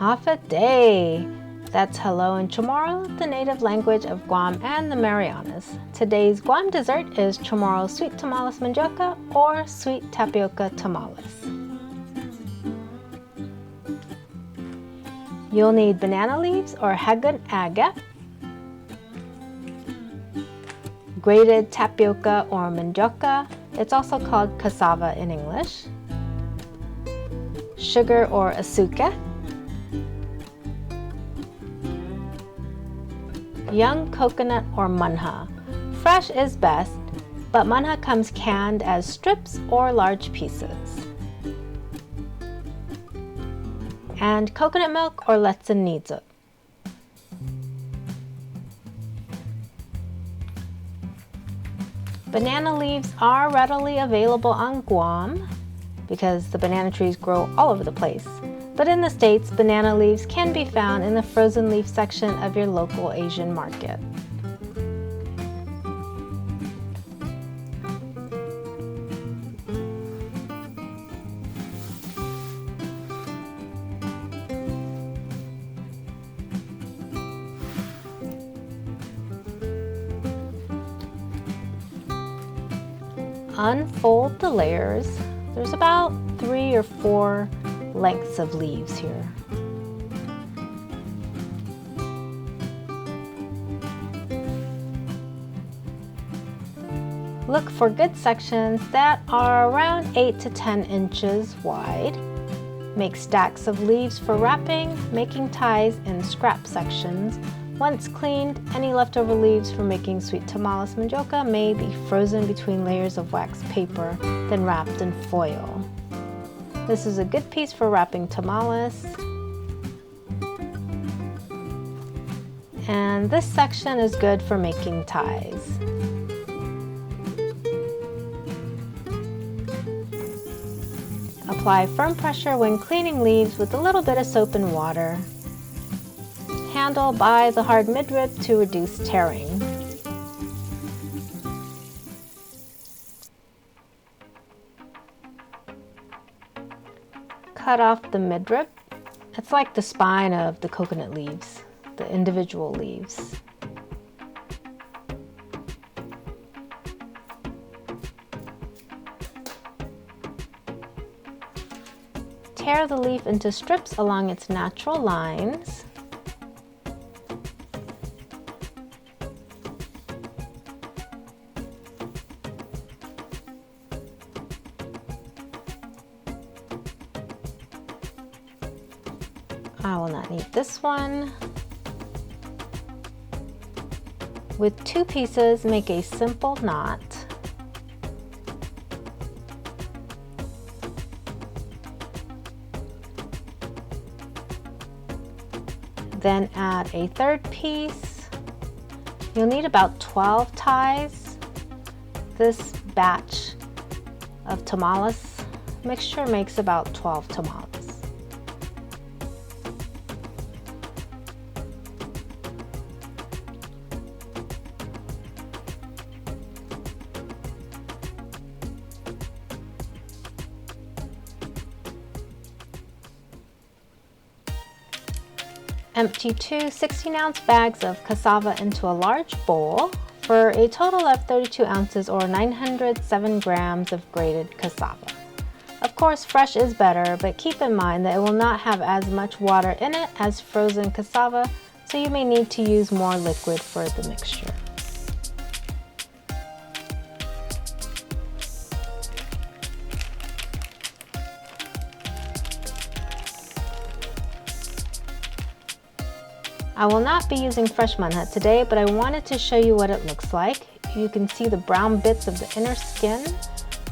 Hafa day! That's hello in Chamorro, the native language of Guam and the Marianas. Today's Guam dessert is Chamorro sweet tamales mendioka or sweet tapioca tamales. You'll need banana leaves or hagun agate, grated tapioca or mendioka, it's also called cassava in English, sugar or asuke, young coconut or manha. Fresh is best, but manha comes canned as strips or large pieces. And coconut milk or letsen nizu. Banana leaves are readily available on Guam because the banana trees grow all over the place. But in the States, banana leaves can be found in the frozen leaf section of your local Asian market. Unfold the layers. There's about 3 or 4 lengths of leaves here. Look for good sections that are around 8 to 10 inches wide. Make stacks of leaves for wrapping, making ties, and scrap sections. Once cleaned, any leftover leaves for making sweet tamales mendioka may be frozen between layers of wax paper, then wrapped in foil. This is a good piece for wrapping tamales. And this section is good for making ties. Apply firm pressure when cleaning leaves with a little bit of soap and water. Handle by the hard midrib to reduce tearing. Cut off the midrib. It's like the spine of the coconut leaves, the individual leaves. Tear the leaf into strips along its natural lines. I will not need this one. With 2 pieces, make a simple knot. Then add a 3rd piece. You'll need about 12 ties. This batch of tamales mixture makes about 12 tamales. Empty 2 16-ounce bags of cassava into a large bowl for a total of 32 ounces or 907 grams of grated cassava. Of course, fresh is better, but keep in mind that it will not have as much water in it as frozen cassava, so you may need to use more liquid for the mixture. I will not be using fresh manha today, but I wanted to show you what it looks like. You can see the brown bits of the inner skin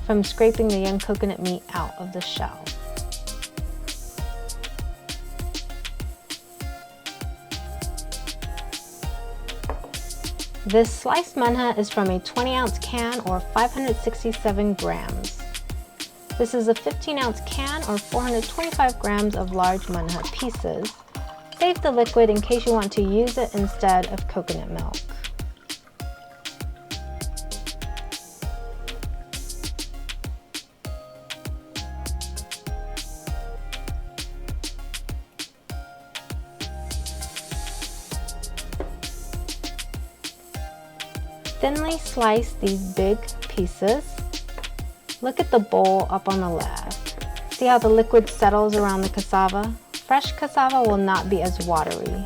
from scraping the young coconut meat out of the shell. This sliced manha is from a 20-ounce can or 567 grams. This is a 15-ounce can or 425 grams of large manha pieces. Save the liquid in case you want to use it instead of coconut milk. Thinly slice these big pieces. Look at the bowl up on the left. See how the liquid settles around the cassava? Fresh cassava will not be as watery.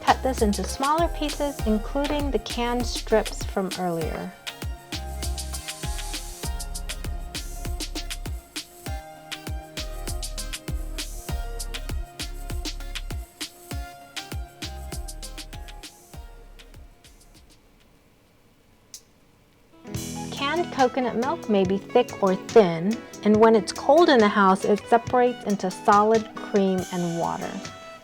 Cut this into smaller pieces, including the canned strips from earlier. Canned coconut milk may be thick or thin, and when it's cold in the house, it separates into solid cream and water.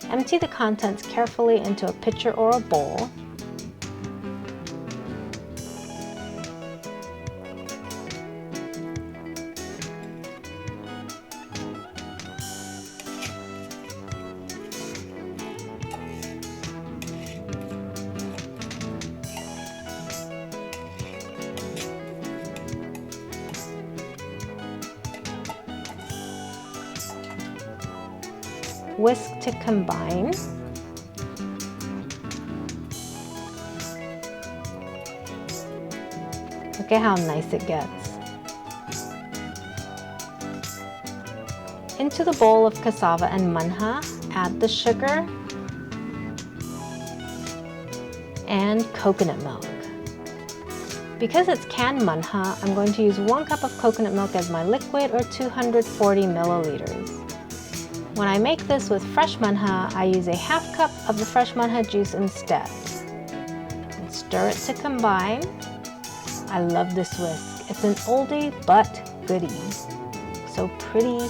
Empty the contents carefully into a pitcher or a bowl. Whisk to combine. Look at how nice it gets. Into the bowl of cassava and manha, add the sugar and coconut milk. Because it's canned manha, I'm going to use 1 cup of coconut milk as my liquid, or 240 milliliters. When I make this with fresh manha, I use a ½ cup of the fresh manha juice instead. And stir it to combine. I love this whisk. It's an oldie but goodie. So pretty.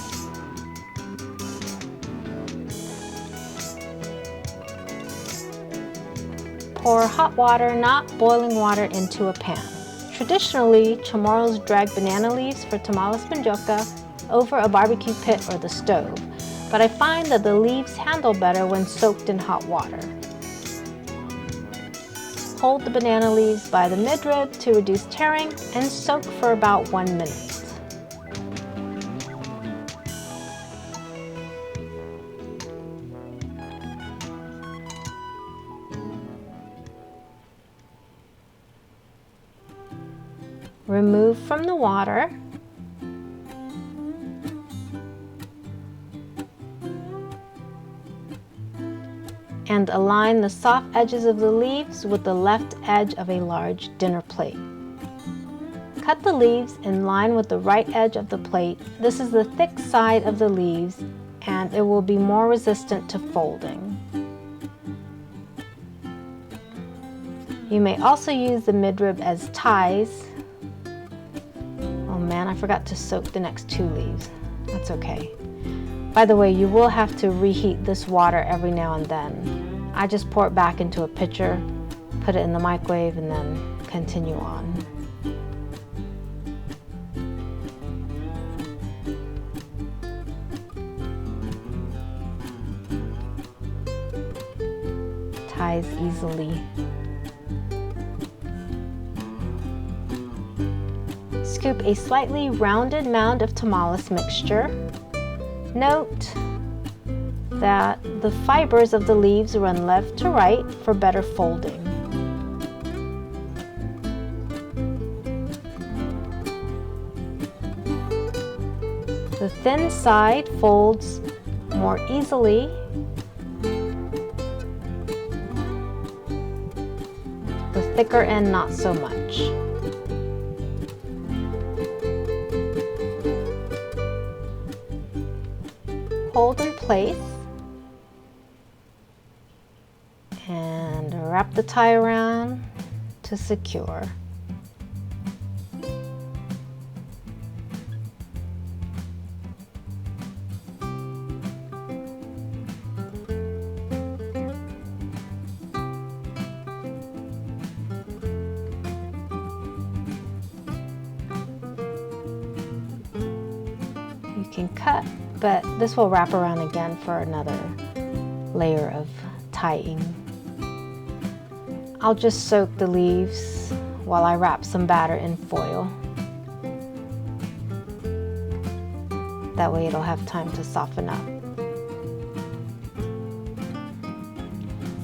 Pour hot water, not boiling water, into a pan. Traditionally, Chamorros drag banana leaves for tamales mendioka over a barbecue pit or the stove, but I find that the leaves handle better when soaked in hot water. Hold the banana leaves by the midrib to reduce tearing and soak for about 1 minute. Remove from the water. And align the soft edges of the leaves with the left edge of a large dinner plate. Cut the leaves in line with the right edge of the plate. This is the thick side of the leaves, and it will be more resistant to folding. You may also use the midrib as ties. Oh man, I forgot to soak the next 2 leaves. That's okay. By the way, you will have to reheat this water every now and then. I just pour it back into a pitcher, put it in the microwave, and then continue on. Ties easily. Scoop a slightly rounded mound of tamales mixture. Note that the fibers of the leaves run left to right for better folding. The thin side folds more easily. The thicker end not so much. Hold in place and wrap the tie around to secure. You can cut, but this will wrap around again for another layer of tying. I'll just soak the leaves while I wrap some batter in foil. That way it'll have time to soften up.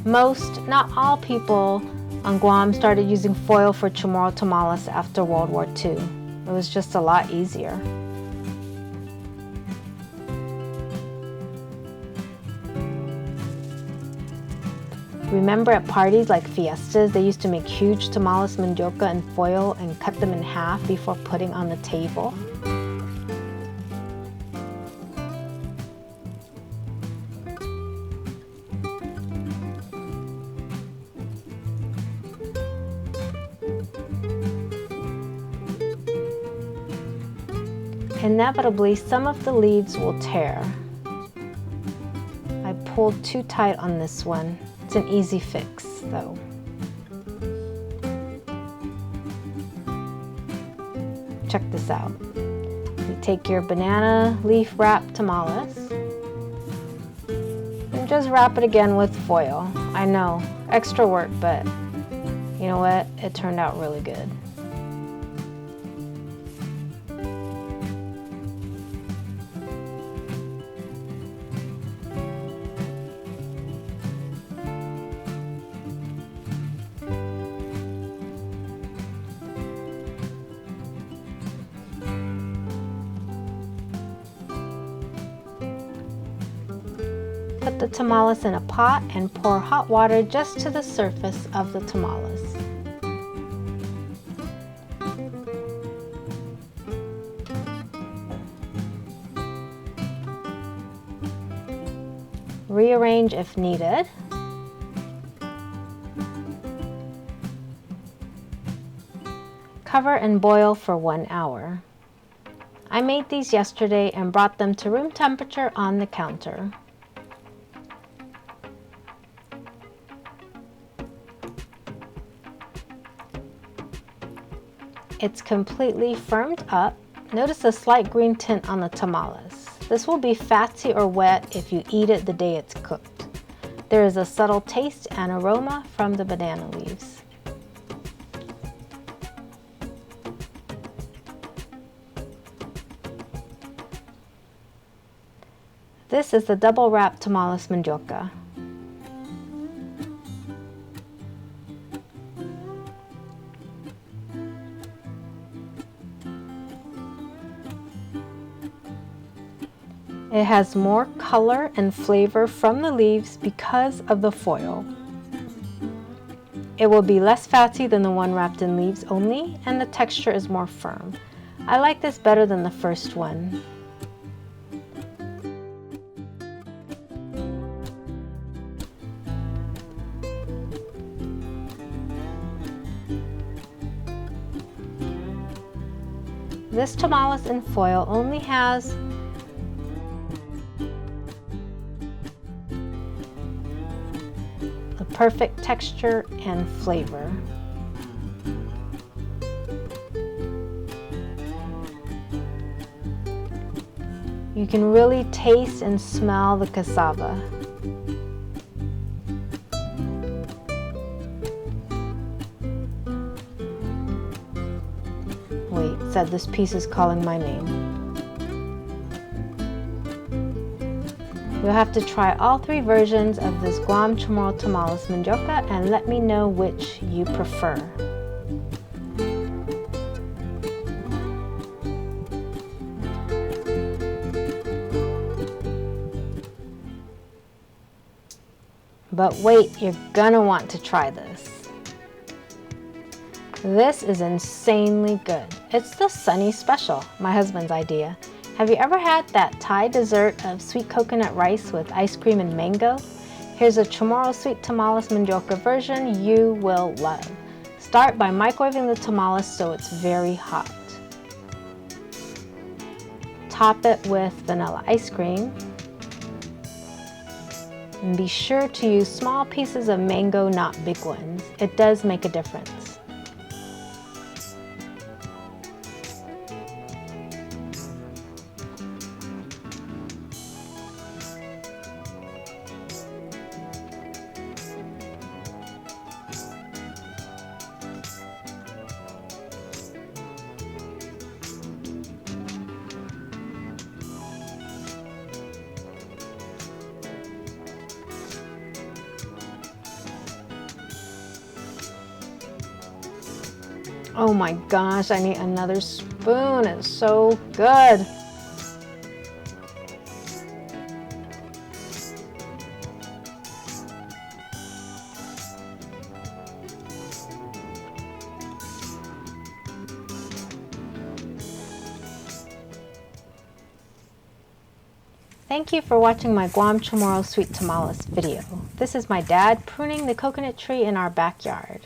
Most, not all people on Guam started using foil for Chamorro tamales after World War II. It was just a lot easier. Remember at parties like fiestas, they used to make huge tamales mendioka in foil and cut them in half before putting on the table? Inevitably, some of the leaves will tear. I pulled too tight on this one. It's an easy fix, though. Check this out. You take your banana leaf wrap tamales and just wrap it again with foil. I know, extra work, but you know what? It turned out really good. Put the tamales in a pot and pour hot water just to the surface of the tamales. Rearrange if needed. Cover and boil for 1 hour. I made these yesterday and brought them to room temperature on the counter. It's completely firmed up. Notice a slight green tint on the tamales. This will be fatty or wet if you eat it the day it's cooked. There is a subtle taste and aroma from the banana leaves. This is the double wrap tamales mendioka. It has more color and flavor from the leaves because of the foil. It will be less fatty than the one wrapped in leaves only, and the texture is more firm. I like this better than the first one. This tamales in foil only has the perfect texture and flavor. You can really taste and smell the cassava. Wait, it said this piece is calling my name. You'll have to try all 3 versions of this Guam Chamorro tamales mendioka and let me know which you prefer. But wait, you're gonna want to try this. This is insanely good. It's the Sunny Special, my husband's idea. Have you ever had that Thai dessert of sweet coconut rice with ice cream and mango? Here's a Chamorro sweet tamales mendioka version you will love. Start by microwaving the tamales so it's very hot. Top it with vanilla ice cream. And be sure to use small pieces of mango, not big ones. It does make a difference. Oh my gosh, I need another spoon. It's so good. Thank you for watching my Guam Chamorro sweet tamales video. This is my dad pruning the coconut tree in our backyard.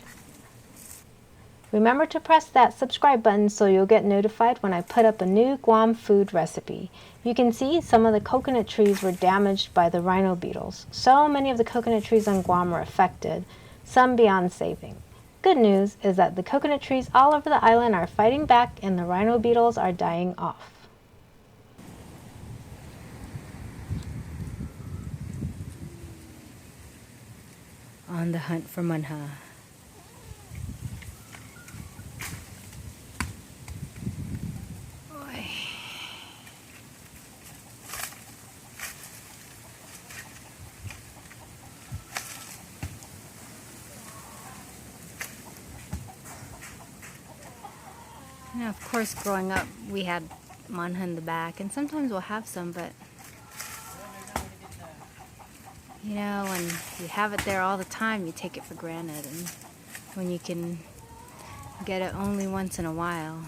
Remember to press that subscribe button so you'll get notified when I put up a new Guam food recipe. You can see some of the coconut trees were damaged by the rhino beetles. So many of the coconut trees on Guam were affected, some beyond saving. Good news is that the coconut trees all over the island are fighting back and the rhino beetles are dying off. On the hunt for manha. Now, of course, growing up, we had manha in the back, and sometimes we'll have some, but you know, when you have it there all the time, you take it for granted, and when you can get it only once in a while,